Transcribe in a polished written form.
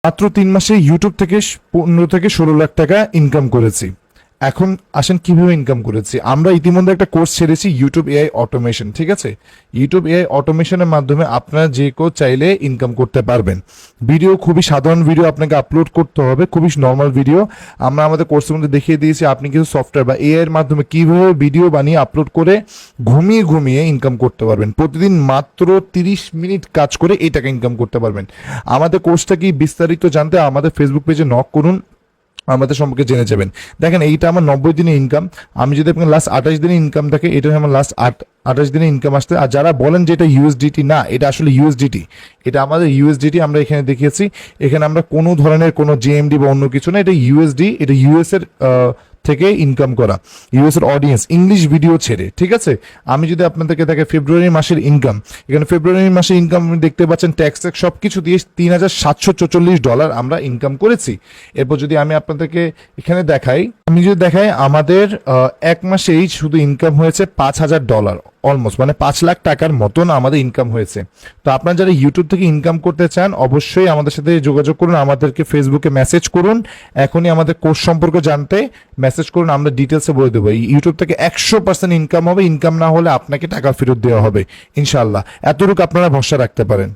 মাত্র 3 মাসে ইউটিউব থেকে 15 থেকে 16 লাখ টাকা ইনকাম করেছি। এখন আসেন কিভাবে ইনকাম করেছি। আমরা ইতিমধ্যে একটা কোর্স ছেড়েছি ইউটিউব এআই অটোমেশন, ঠিক আছে। ইউটিউব এআই অটোমেশনের মাধ্যমে আপনারা যে কেউ চাইলে ইনকাম করতে পারবেন। ভিডিও খুবই সাধারণ ভিডিও আপনাকে আপলোড করতে হবে, খুবই নর্মাল ভিডিও। আমরা আমাদের কোর্সের মধ্যে দেখিয়ে দিয়েছি আপনি কিছু সফটওয়্যার বা এআই এর মাধ্যমে কিভাবে ভিডিও বানিয়ে আপলোড করে ঘুমিয়ে ঘুমিয়ে ইনকাম করতে পারবেন। প্রতিদিন মাত্র 30 মিনিট কাজ করে এই টাকা ইনকাম করতে পারবেন। আমাদের কোর্সটা কি বিস্তারিত জানতে আমাদের ফেসবুক পেজে নক করুন, আমাদের সম্পর্কে জেনে যাবেন। দেখেন এইটা আমার 90 দিনের ইনকাম। আমি যদি আপনার লাস্ট 28 দিনের ইনকাম থাকে, এটা আমার লাস্ট 28 দিনের ইনকাম আসতে। আর যারা বলেন যে এটা ইউএসডিটি, না, এটা আসলে ইউএসডিটি। এটা আমাদের ইউএসডিটি আমরা এখানে দেখিয়েছি। এখানে আমরা কোনো ধরনের কোনো জেএমডি বা অন্য কিছু না, এটা ইউএসডি। এটা ইউএস এর থেকে ইনকাম করা, ইউএস এর অডিয়েন্স, ইংলিশ ভিডিও ছেড়ে, ঠিক আছে। আমি যদি আপনাদেরকে দেখে ফেব্রুয়ারি মাসের ইনকাম, এখানে ফেব্রুয়ারি মাসের ইনকাম দেখতে পাচ্ছেন ট্যাক্স সব কিছু দিয়ে $3,744 আমরা ইনকাম করেছি। এরপর যদি আমি আপনাদেরকে এখানে দেখাই, আমাদের 1 মাসেই শুধু ইনকাম হয়েছে $5,000, অলমোস্ট মানে 5 লাখ টাকার মতন আমাদের ইনকাম হয়েছে। তো আপনারা যারা ইউটিউব থেকে ইনকাম করতে চান অবশ্যই আমাদের সাথে যোগাযোগ করুন, আমাদেরকে ফেসবুকে মেসেজ করুন। এখনই আমাদের কোর্স সম্পর্কে জানতে মেসেজ করুন, আমরা ডিটেলসে বলে দেবো। ইউটিউব থেকে 100% ইনকাম হবে, ইনকাম না হলে আপনাকে টাকা ফেরত দেওয়া হবে ইনশাল্লাহ। এতটুকু আপনারা ভরসা রাখতে পারেন।